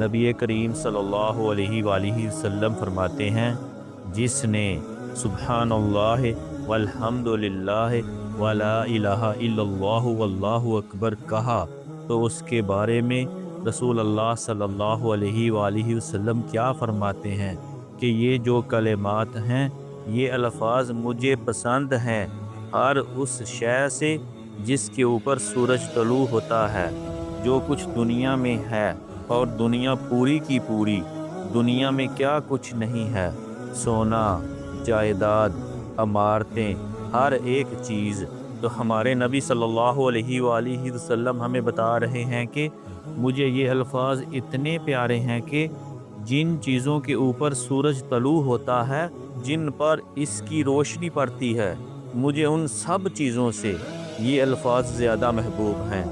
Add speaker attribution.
Speaker 1: नबी करीम सल्लल्लाहु अलैहि वसल्लम फरमाते हैं, जिसने सुब्हानल्लाह वल्हम्दुलिल्लाह वला इलाहा इल्लल्लाहु वल्लाहु अकबर कहा तो उसके बारे में रसूल अल्लाह सल्लल्लाहु अलैहि वसल्लम क्या फरमाते हैं कि ये जो कलेमात हैं, ये अल्फाज मुझे पसंद हैं हर उस शय से जिसके ऊपर सूरज तलू होता है। जो कुछ दुनिया में है और दुनिया पूरी की पूरी, दुनिया में क्या कुछ नहीं है, सोना, जायदाद, इमारतें, हर एक चीज़। तो हमारे नबी सल्लल्लाहु अलैहि वसल्लम हमें बता रहे हैं कि मुझे ये अल्फाज इतने प्यारे हैं कि जिन चीज़ों के ऊपर सूरज तलू होता है, जिन पर इसकी रोशनी पड़ती है, मुझे उन सब चीज़ों से ये अल्फाज ज़्यादा महबूब हैं।